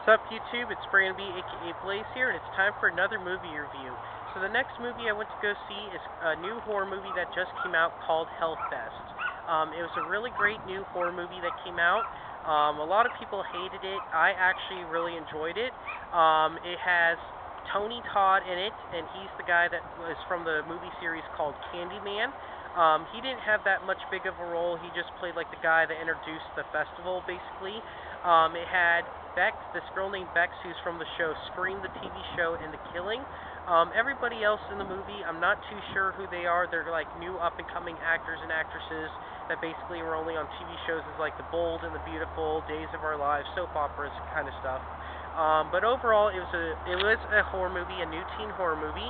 Sup YouTube, it's Brandon B, aka Blaze here, and it's time for another movie review. So the next movie I went to go see is a new horror movie that just came out called Hellfest. It was a really great new horror movie that came out. A lot of people hated it. I actually really enjoyed it. It has Tony Todd in it, and he's the guy that was from the movie series called Candyman. He didn't have that much big of a role. He just played like the guy that introduced the festival, basically. It had Bex, this girl named Bex, who's from the show Scream, the TV show, and The Killing. Everybody else in the movie, I'm not too sure who they are. They're like new up-and-coming actors and actresses that basically were only on TV shows as like The Bold and the Beautiful, Days of Our Lives, soap operas kind of stuff. But overall, it was a horror movie, a new teen horror movie.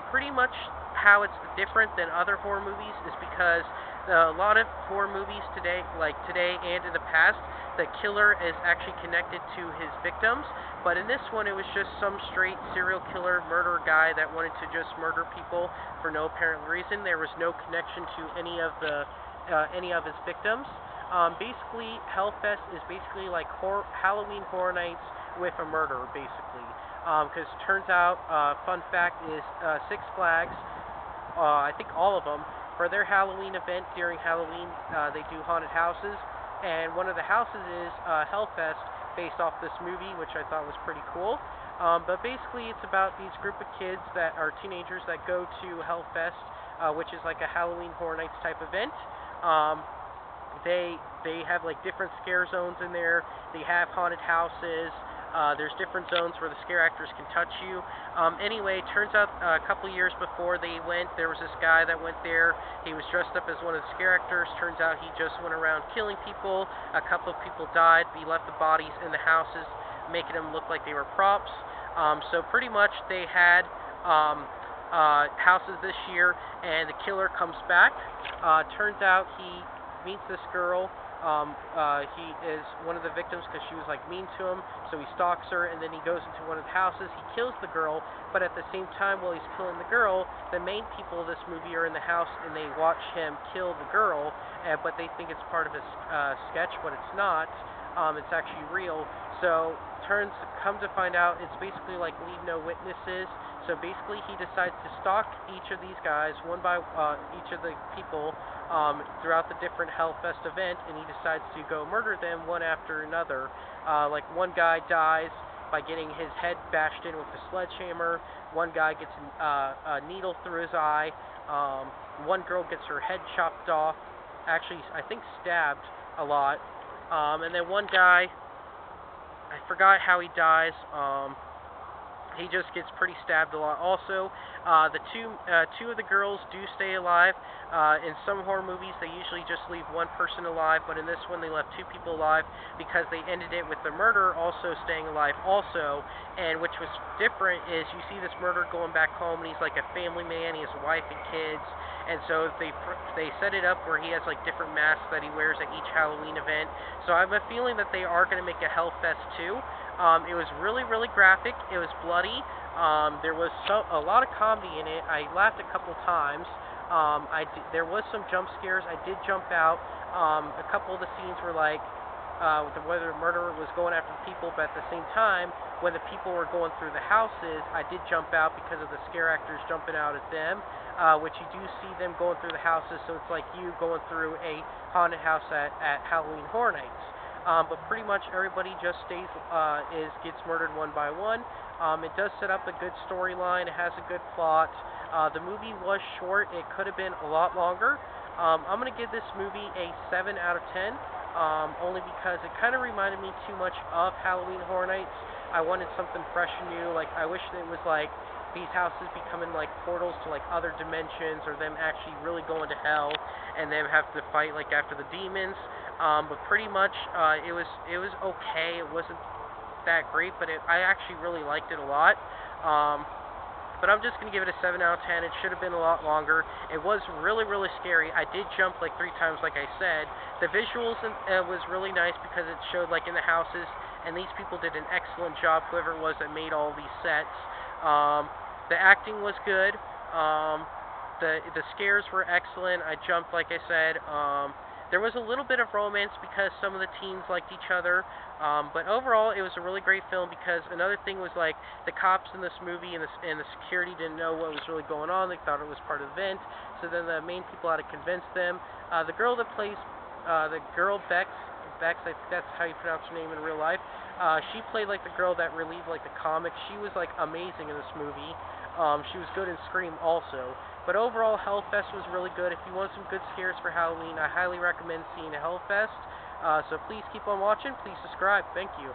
Pretty much how it's different than other horror movies is because a lot of horror movies today, like today and in the past, the killer is actually connected to his victims. But in this one, it was just some straight serial killer murderer guy that wanted to just murder people for no apparent reason. There was no connection to any of his victims. Basically, Hellfest is basically like Halloween Horror Nights with a murderer, basically. Because turns out, fun fact is, Six Flags, I think all of them, for their Halloween event during Halloween, they do haunted houses, and one of the houses is Hellfest, based off this movie, which I thought was pretty cool. But basically, it's about these group of kids that are teenagers that go to Hellfest, which is like a Halloween Horror Nights type event. They have like different scare zones in there. They have haunted houses. There's different zones where the scare actors can touch you. Anyway, turns out a couple years before they went, there was this guy that went there. He was dressed up as one of the scare actors. Turns out he just went around killing people. A couple of people died. He left the bodies in the houses, making them look like they were props. So pretty much they had houses this year, and the killer comes back. Turns out he meets this girl. He is one of the victims because she was like mean to him, so he stalks her, and then he goes into one of the houses. He kills the girl, but at the same time, while he's killing the girl, the main people of this movie are in the house, and they watch him kill the girl, but they think it's part of his sketch, but it's not. It's actually real. So come to find out, it's basically like Leave No Witnesses. So basically, he decides to stalk each of these guys, one by each of the people, throughout the different Hellfest event, and he decides to go murder them one after another. Like one guy dies by getting his head bashed in with a sledgehammer. One guy gets a needle through his eye. One girl gets her head chopped off. Actually, I think stabbed a lot. And then one guy, I forgot how he dies. He just gets pretty stabbed a lot. Also, the two of the girls do stay alive. In some horror movies, they usually just leave one person alive, but in this one, they left two people alive because they ended it with the murderer also staying alive also. And which was different is you see this murderer going back home, and he's like a family man. He has a wife and kids. And so they set it up where he has like different masks that he wears at each Halloween event. So I have a feeling that they are going to make a Hellfest 2. It was really, really graphic. It was bloody. There was a lot of comedy in it. I laughed a couple times. There was some jump scares. I did jump out. A couple of the scenes were like whether the murderer was going after the people, but at the same time, when the people were going through the houses, I did jump out because of the scare actors jumping out at them, which you do see them going through the houses, so it's like you going through a haunted house at Halloween Horror Nights. But pretty much everybody just gets murdered one by one. It does set up a good storyline. It has a good plot. The movie was short. It could have been a lot longer. I'm going to give this movie a 7 out of 10, only because it kind of reminded me too much of Halloween Horror Nights. I wanted something fresh and new. Like, I wish it was like these houses becoming like portals to like other dimensions, or them actually really going to hell and them have to fight like after the demons. But pretty much it was okay. It wasn't that great, but I actually really liked it a lot. But I'm just going to give it a 7 out of 10. It should have been a lot longer. It was really, really scary. I did jump like 3 times, like I said. The visuals was really nice because it showed like in the houses, and these people did an excellent job, whoever it was that made all these sets. The acting was good. The scares were excellent. I jumped, like I said. There was a little bit of romance because some of the teens liked each other, but overall it was a really great film because another thing was like the cops in this movie and the security didn't know what was really going on. They thought it was part of the event, so then the main people had to convince them. The girl that plays the girl Bex, I think that's how you pronounce her name in real life. She played like the girl that relieved like the comics. She was like amazing in this movie. She was good in Scream also. But overall, Hellfest was really good. If you want some good scares for Halloween, I highly recommend seeing Hellfest. So please keep on watching. Please subscribe. Thank you.